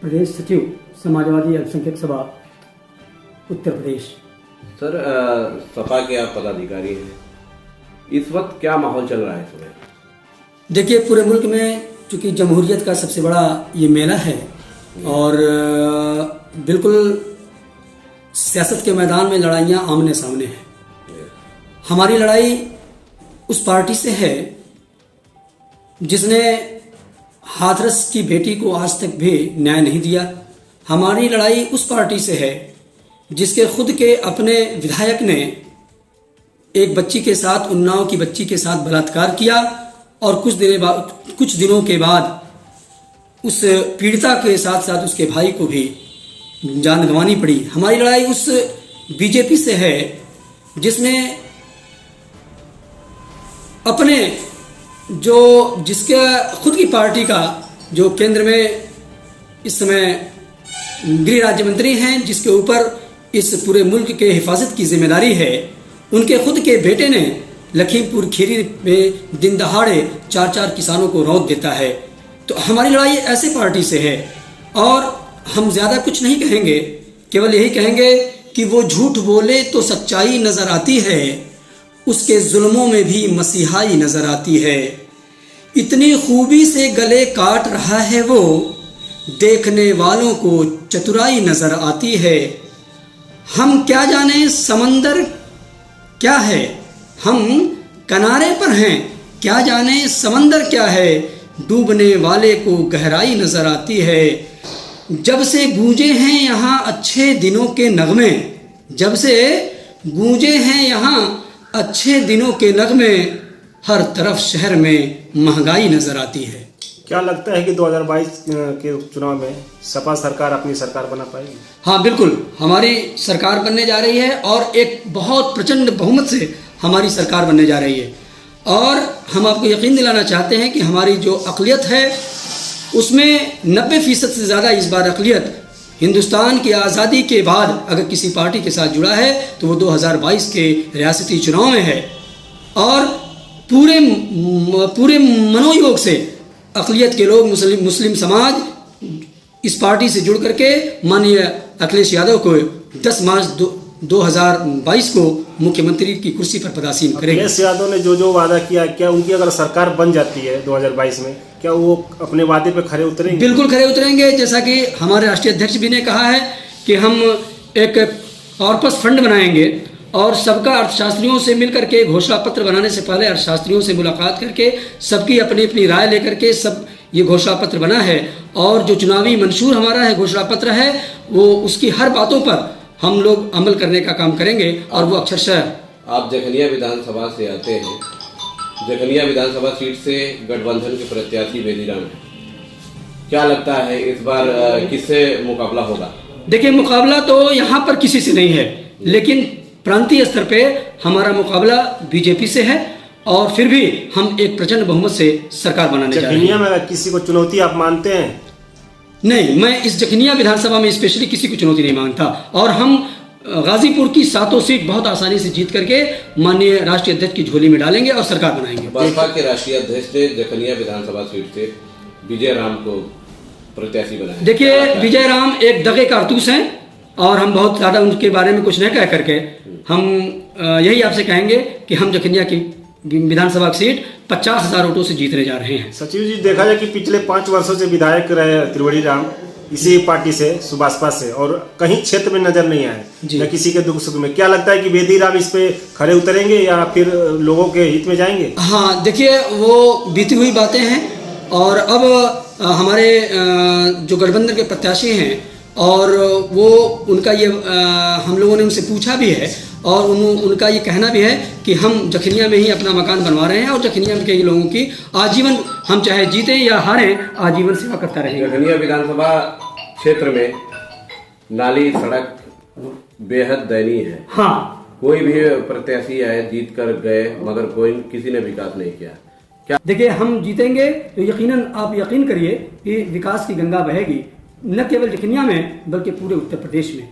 प्रदेश सचिव समाजवादी अल्पसंख्यक सभा उत्तर प्रदेश। सर, सपा के आप पदाधिकारी हैं, इस वक्त क्या माहौल चल रहा है इस समय? देखिए, पूरे मुल्क में चूँकि जमहूरियत का सबसे बड़ा ये मेला है और बिल्कुल सियासत के मैदान में लड़ाइयाँ आमने सामने हैं। हमारी लड़ाई उस पार्टी से है जिसने हाथरस की बेटी को आज तक भी न्याय नहीं दिया। हमारी लड़ाई उस पार्टी से है जिसके खुद के अपने विधायक ने एक बच्ची के साथ, उन्नाव की बच्ची के साथ बलात्कार किया और कुछ दिनों के बाद उस पीड़िता के साथ साथ उसके भाई को भी जान गंवानी पड़ी। हमारी लड़ाई उस बीजेपी से है जिसने अपने जिसके खुद की पार्टी का जो केंद्र में इस समय गृह राज्य मंत्री हैं, जिसके ऊपर इस पूरे मुल्क के हिफाजत की जिम्मेदारी है, उनके खुद के बेटे ने लखीमपुर खीरी में दिन दहाड़े 4 किसानों को रौंद देता है। तो हमारी लड़ाई ऐसे पार्टी से है और हम ज़्यादा कुछ नहीं कहेंगे, केवल यही कहेंगे कि वो झूठ बोले तो सच्चाई नज़र आती है, उसके जुल्मों में भी मसीहाई नज़र आती है। इतनी खूबी से गले काट रहा है वो, देखने वालों को चतुराई नज़र आती है। हम क्या जाने समंदर क्या है, हम किनारे पर हैं, क्या जाने समंदर क्या है, डूबने वाले को गहराई नज़र आती है। जब से गूंजे हैं यहाँ अच्छे दिनों के नगमे, जब से गूंजे हैं यहाँ अच्छे दिनों के नगमे, हर तरफ शहर में महंगाई नज़र आती है। क्या लगता है कि 2022 के चुनाव में सपा सरकार अपनी सरकार बना पाएगी? हाँ, बिल्कुल, हमारी सरकार बनने जा रही है और एक बहुत प्रचंड बहुमत से हमारी सरकार बनने जा रही है। और हम आपको यकीन दिलाना चाहते हैं कि हमारी जो अक़लियत है उसमें 90% से ज़्यादा इस बार अक़लियत हिंदुस्तान की आज़ादी के बाद अगर किसी पार्टी के साथ जुड़ा है तो वो 2022 के रियासती चुनाव में है। और पूरे मनोयोग से अक़लियत के लोग, मुस्लिम समाज इस पार्टी से जुड़ करके माननीय अखिलेश यादव को 10 मार्च 2022 को मुख्यमंत्री की कुर्सी पर पदासीन करेंगे। अखिलेश यादव ने जो वादा किया, क्या उनकी अगर सरकार बन जाती है 2022 में, क्या वो अपने वादे पे खरे उतरेंगे? बिल्कुल खरे उतरेंगे। जैसा कि हमारे राष्ट्रीय अध्यक्ष भी ने कहा है कि हम एक कॉर्पस फंड बनाएंगे और सबका अर्थशास्त्रियों से मिलकर के घोषणा पत्र बनाने से पहले अर्थशास्त्रियों से मुलाकात करके सबकी अपनी अपनी राय लेकर के सब ये घोषणा पत्र बना है। और जो चुनावी मंशूर हमारा है, घोषणा पत्र है, वो उसकी हर बातों पर हम लोग अमल करने का काम करेंगे। और वो अक्षरशः, आप जखनिया विधानसभा से आते हैं, जखनिया विधानसभा सीट से गठबंधन के प्रत्याशी बेदीराम हैं, क्या लगता है इस बार किससे मुकाबला होगा? देखिए, मुकाबला तो यहाँ पर किसी से नहीं है, लेकिन प्रांतीय स्तर पे हमारा मुकाबला बीजेपी से है और फिर भी हम एक प्रचंड बहुमत से सरकार बनाने जा रहे हैं। जखनिया में किसी को चुनौती आप मानते हैं? नहीं, मैं इस जखनिया विधानसभा में स्पेशली किसी को चुनौती नहीं मानता और हम गाजीपुर की 7 सीट बहुत आसानी से जीत करके माननीय राष्ट्रीय अध्यक्ष की झोली में डालेंगे और सरकार बनाएंगे। बसपा के राष्ट्रीय अध्यक्ष ने जखनिया विधानसभा सीट से विजय राम को प्रत्याशी बनाया। देखिए, विजय राम एक दगे कारतूस हैं और हम बहुत ज़्यादा उनके बारे में कुछ नहीं कह करके हम यही आपसे कहेंगे कि हम जखनिया की विधानसभा की सीट 50,000 वोटों से जीतने जा रहे हैं। सचिव जी, देखा जाए कि पिछले 5 वर्षों से विधायक रहे त्रिवेणी राम इसी पार्टी से, सुभाषपा से, और कहीं क्षेत्र में नजर नहीं आए न किसी के दुख सुख में। क्या लगता है कि बेदीराम इस पे खड़े उतरेंगे या फिर लोगों के हित में जाएंगे? हाँ, देखिए, वो बीती हुई बातें हैं और अब हमारे जो गठबंधन के प्रत्याशी हैं और वो उनका ये हम लोगों ने उनसे पूछा भी है और उनका ये कहना भी है कि हम जखनिया में ही अपना मकान बनवा रहे हैं और जखनिया के ही लोगों की आजीवन, हम चाहे जीतें या हारें, आजीवन सेवा करता रहेंगे। जखनिया विधानसभा क्षेत्र में नाली, सड़क बेहद दयनीय है। हाँ, कोई भी प्रत्याशी आए, जीत कर गए, मगर किसी ने विकास नहीं किया। क्या देखिए, हम जीतेंगे तो यकीनन आप यकीन करिए कि विकास की गंगा बहेगी, न केवल जखनिया में बल्कि पूरे उत्तर प्रदेश में।